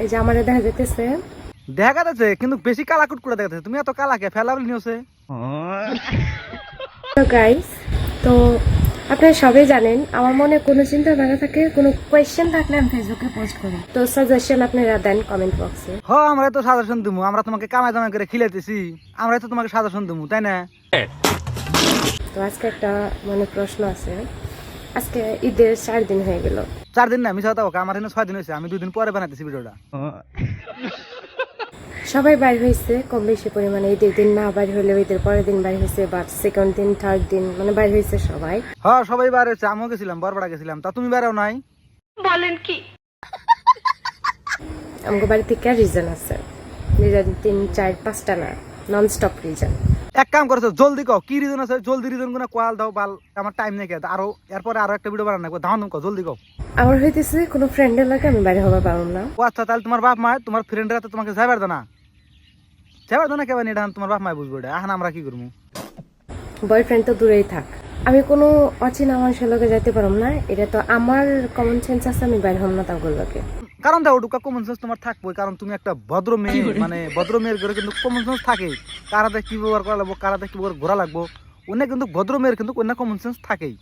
এই যে আমারে দেখা যেতেছে, দেখা যাচ্ছে কিন্তু বেশি কালাকুট করে দেখা যাচ্ছে। তুমি এত কালা কে ফেলাবল নিওছে? তো গাইস, তো আপনারা সবাই জানেন আমার মনে কোনো চিন্তাধারা থাকে, কোনো কোয়েশ্চেন থাকলে আমি ফেসবুকে পোস্ট করি। তো সাজেশন আপনারা দেন কমেন্ট বক্সে। আমরা তো সাজেশন দিমু, আমরা তোমাকে কামাই দামাই করে খিলাইতেছি, আমরা তো তোমাকে সাজেশন দিমু, তাই না? তো আজকে একটা প্রশ্ন আছে। আজকে ঈদের 4 দিন হয়ে গেল। 4 দিন না, মিছা কথা বলকা, আমার এখানে 6 দিন হয়েছে, আমি 2 দিন পরে বানাইতেছি ভিডিওটা। সবাই বাইর হয়েছে কম বেশি পরিমাণে। ঈদের দিন না বাইর হলেও ঈদের পরের দিন বাইর হয়েছে, বা সেকেন্ড দিন থার্ড দিন বাইর হয়েছে সবাই। সবাই বাইরে হয়েছে, আমিও গেছিলাম, বরপাড়া গেছিলাম। তা তুমি বাইরেও নাই? আমাকে বাড়ি থেকে রিজন আছে, রিজন 3 4 5টা না, নন স্টপ রিজন। এক কাম করছো, জলদি কও কি রিজন আছে, জলদি রিজন গুলো কোয়াল দাও বাল, আমার টাইম নেই। আরো এরপরে আরো একটা ভিডিও বানানো, দাও কও জলদি কও। আমার হইতেছে কোনো ফ্রেন্ডের লাগে আমি বাইরে হবার পারলাম না। ও আচ্ছা, তাহলে তোমার বাপ মা তোমার ফ্রেন্ডরা তো তোমাকে যাইবার দাও না, যাইবার দাও না কেন? এটা তোমার বাপ মা বুঝবো, এটা এখন আমরা কি করবো? বয়ফ্রেন্ড তো দূরেই থাক, আমি কোনো অচেনা মানুষের লগে যাইতে পারলাম না। এটা তো আমার কমন সেন্স আছে, আমি বাইরে হম না তার লগে। কারণ দেখো ওটুকা কমন সেন্স তোমার থাকবো, কারণ তুমি একটা ভদ্র মেয়ে, ভদ্র মেয়ের ঘরে কিন্তু কমন সেন্স থাকে। কারাতে কি ব্যবহার করা লাগবো, কারাতে কি ব্যবহার ঘোরা লাগবো, অন্য কিন্তু ভদ্র মেয়ের কিন্তু অন্য কমন সেন্স থাকেই।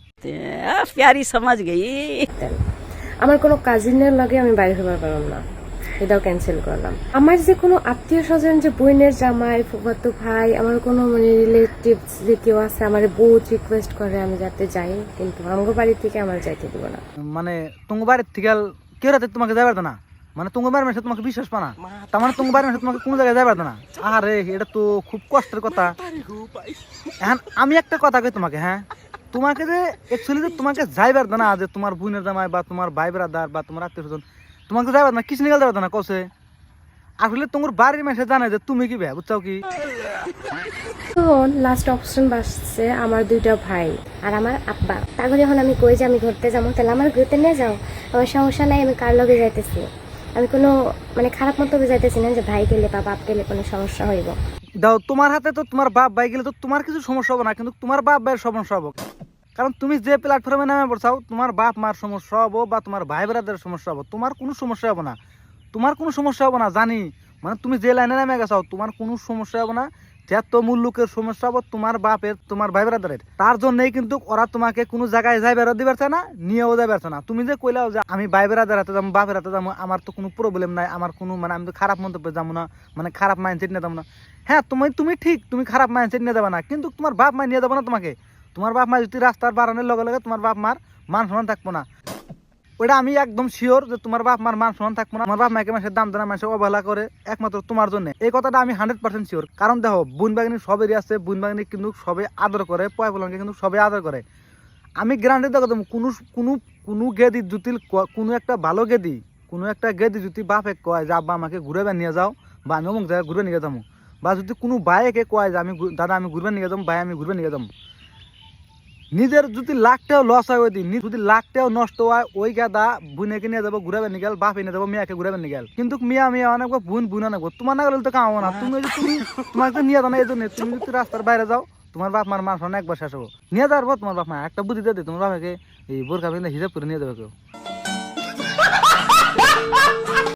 प्यारी समझ गई। আমার কোনো কাজিনের লগে আমি বাইরে হবার পারলাম না, এটাও ক্যান্সেল করলাম। আমার যে কোনো আত্মীয় স্বজন, যে বোনের জামাই, ফুফাতো ভাই, আমার কোনো রিলেটিভস যে কেউ আছে, আমার বহুত রিকোয়েস্ট করে আমি যাতে যাই, কিন্তু আমার বাড়ি থেকে আমার যাইতে দিব না। তোমার বাড়ির থেকে কেউ রাতে তোমাকে যাইবার দাও না, তোমার বাড়ির মানুষ তোমাকে বিশ্বাস পানা, তার তোমার বাড়ির মানুষ তোমাকে কোনো জায়গায় যাইবার দাও না। আরে এটা তো খুব কষ্টের কথা। এখন আমি একটা কথা কই তোমাকে, তোমাকে যে অ্যাকচুয়ালি যে তোমাকে যাইবার দাও না, যে তোমার বোনের জামাই বা তোমার ভাই ব্রাদার বা তোমার আত্মীয় স্বজন তোমাকে যাইবার না, কিছু নিকাল যাবার না কসে। আসলে তোমার বাড়ির মানুষ জানে যে তুমি কি ভাই, বুঝছো কি? তখন লাস্ট অপশন বাসছে আমার 2টা ভাই আর আমার আব্বা। তারপরে যখন আমি কই যে আমি ঘুরতে যাবো, তাহলে আমার ঘুরতে নিয়ে যাও, আমার সমস্যা নাই, আমি কার লগে যাইতেছি। আমি কোনো খারাপ মতো যাইতেছি না যে ভাই গেলে বা বাপ গেলে কোনো সমস্যা হইব। দাও তোমার হাতে তো তোমার বাপ ভাই গেলে তো তোমার কিছু সমস্যা হবে না, কিন্তু তোমার বাপ ভাইয়ের সমস্যা হবে। কারণ তুমি যে প্ল্যাটফর্মে নামে পড়ছাও, তোমার বাপ মার সমস্যা হবো বা তোমার ভাই ব্রাদারের সমস্যা হবো, তোমার কোনো সমস্যা হবে না। তোমার কোনো সমস্যা হবে না জানি, তুমি যে লাইনে নামে গেছাও তোমার কোনো সমস্যা হবে না। যত মূল লোকের সমস্যা হবো তোমার বাপের, তোমার ভাই ব্রাদারের। তার জন্যই কিন্তু ওরা তোমাকে কোনো জায়গায় যাই বেরো দিবে না, নিয়েও যাই পারছে না। তুমি যে কইলাও যে আমি ভাই ব্রাদার হাতে যাবো, বাপের হাতে যাবো, আমার তো কোনো প্রবলেম নাই, আমার কোনো আমি তো খারাপ মন্তব্যে যাবো না, খারাপ মাইন্ডসেট নিয়ে যাবো না। তুমি ঠিক, তুমি খারাপ মাইন্ডসেট নিয়ে যাবে না, কিন্তু তোমার বাপ মা নিয়ে যাবো না তোমাকে। তোমার বাপ মা যদি রাস্তার বাড়ানোর লগে লগে তোমার বাপ মার মান সম্মান থাকবো না, ওইটা আমি একদম শিওর যে তোমার বাপ মার মান সম্মান থাকবো না। আমার বাপ মাকে মানুষের দাম দেনা, মানুষের অবহেলা করে একমাত্র তোমার জন্য। এই কথাটা আমি 100% শিওর। কারণ দেখো, বোন বাগিনী সবেরই আছে, বোন বাগিনী কিন্তু সবাই আদর করে, পয়পলনকে কিন্তু সবাই আদর করে। আমি গ্যারান্টি দেখো, কোনো কোনো কোনো গেদি যদি কোনো একটা ভালো গেদি, কোনো একটা গেদি যদি বাপে কয় যে আব্বা আমাকে ঘুরে নিয়ে যাও, বা আমি অমুক জায়গায় ঘুরে নিয়ে যাবো, বা যদি কোনো বাইকে কয় যে আমি দাদা আমি ঘুরবে নিয়ে যাবো, ভাই আমি ঘুরবে নিয়ে যাবো, নিজের যদি লাখটাও লস হয় ওই দিন, যদি লাখটাও নষ্ট হয়, ওই গাদা বুনেকে নিয়ে যাবো ঘুরাবে নিয়ে গেল, বাপ এনে যাবো মেয়াকে ঘুরাবে নিয়ে গেল। কিন্তু মিয়া অনেক বুন আনাবো, তোমার না গেলে তো কামাবো না। তুমি তোমাকে নিয়ে যাও না, এই জন্য তুমি যদি রাস্তার বাইরে যাও, তোমার বাপ মার মান একবার শেষ হবো। নিয়ে যাবো তোমার বাপ মা একটা বুদ্ধি দিয়ে তোমার বাবাকে এই বোরখা হিসাব করে নিয়ে যাবে কেউ।